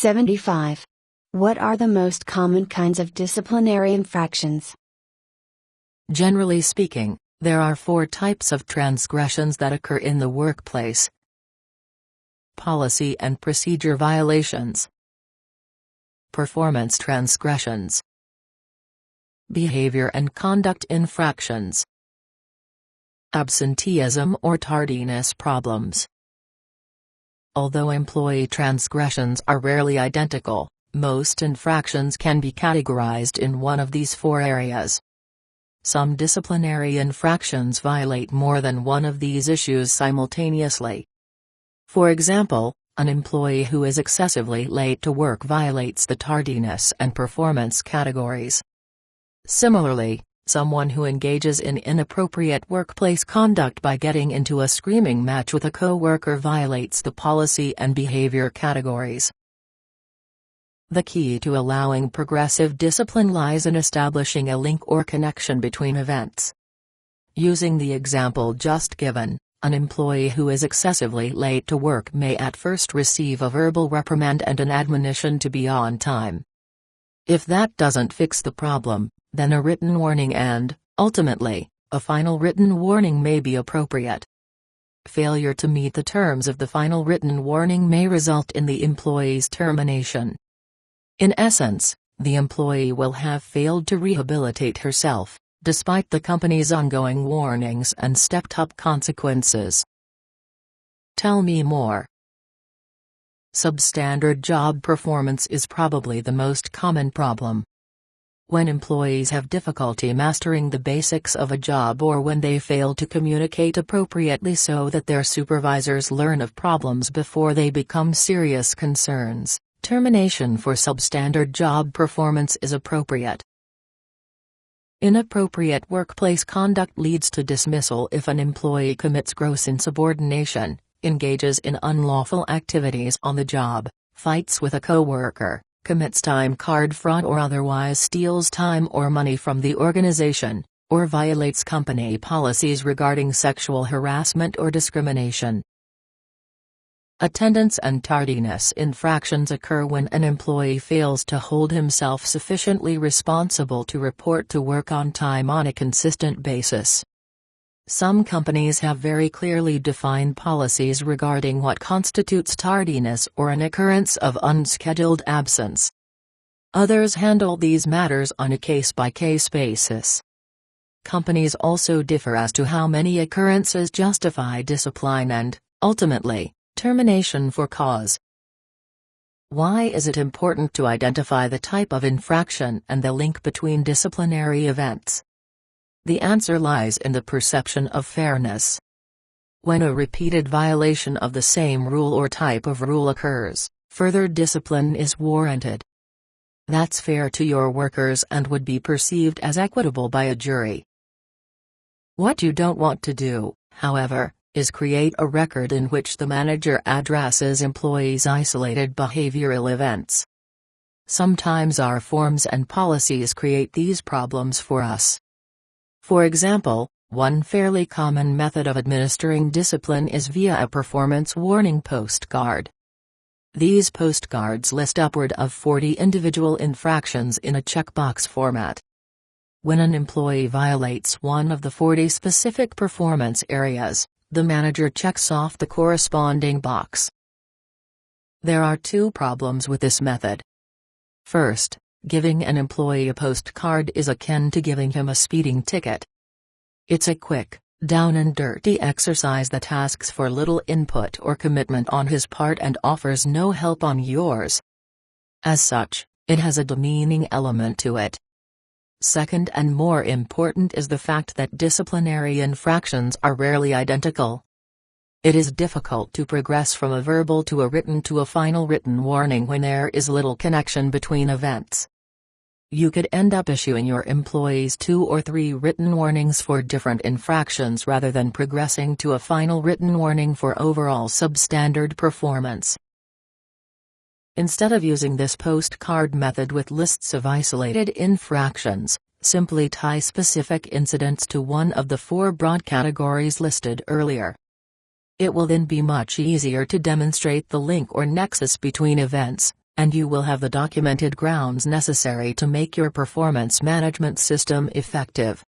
75. What are the most common kinds of disciplinary infractions? Generally speaking, there are 4 types of transgressions that occur in the workplace: policy and procedure violations, performance transgressions, behavior and conduct infractions, absenteeism or tardiness problems. Although employee transgressions are rarely identical, most infractions can be categorized in one of these 4 areas. Some disciplinary infractions violate more than one of these issues simultaneously. For example, an employee who is excessively late to work violates the tardiness and performance categories. Similarly, someone who engages in inappropriate workplace conduct by getting into a screaming match with a coworker violates the policy and behavior categories. The key to allowing progressive discipline lies in establishing a link or connection between events. Using the example just given, an employee who is excessively late to work may at first receive a verbal reprimand and an admonition to be on time. If that doesn't fix the problem, then a written warning and, ultimately, a final written warning may be appropriate. Failure to meet the terms of the final written warning may result in the employee's termination. In essence, the employee will have failed to rehabilitate herself, despite the company's ongoing warnings and stepped-up consequences. Tell me more. Substandard job performance is probably the most common problem. When employees have difficulty mastering the basics of a job, or when they fail to communicate appropriately so that their supervisors learn of problems before they become serious concerns, termination for substandard job performance is appropriate. Inappropriate workplace conduct leads to dismissal if an employee commits gross insubordination, engages in unlawful activities on the job, fights with a coworker, commits time card fraud or otherwise steals time or money from the organization, or violates company policies regarding sexual harassment or discrimination. Attendance and tardiness infractions occur when an employee fails to hold himself sufficiently responsible to report to work on time on a consistent basis. Some companies have very clearly defined policies regarding what constitutes tardiness or an occurrence of unscheduled absence. Others handle these matters on a case-by-case basis. Companies also differ as to how many occurrences justify discipline and, ultimately, termination for cause. Why is it important to identify the type of infraction and the link between disciplinary events? The answer lies in the perception of fairness. When a repeated violation of the same rule or type of rule occurs, further discipline is warranted. That's fair to your workers and would be perceived as equitable by a jury. What you don't want to do, however, is create a record in which the manager addresses employees' isolated behavioral events. Sometimes our forms and policies create these problems for us. For example, one fairly common method of administering discipline is via a performance warning postcard. These postcards list upward of 40 individual infractions in a checkbox format. When an employee violates one of the 40 specific performance areas, the manager checks off the corresponding box. There are 2 problems with this method. First, giving an employee a postcard is akin to giving him a speeding ticket. It's a quick, down-and-dirty exercise that asks for little input or commitment on his part and offers no help on yours. As such, it has a demeaning element to it. Second, and more important, is the fact that disciplinary infractions are rarely identical. It is difficult to progress from a verbal to a final written warning when there is little connection between events. You could end up issuing your employees 2 or 3 written warnings for different infractions rather than progressing to a final written warning for overall substandard performance. Instead of using this postcard method with lists of isolated infractions, simply tie specific incidents to one of the 4 broad categories listed earlier. It will then be much easier to demonstrate the link or nexus between events, and you will have the documented grounds necessary to make your performance management system effective.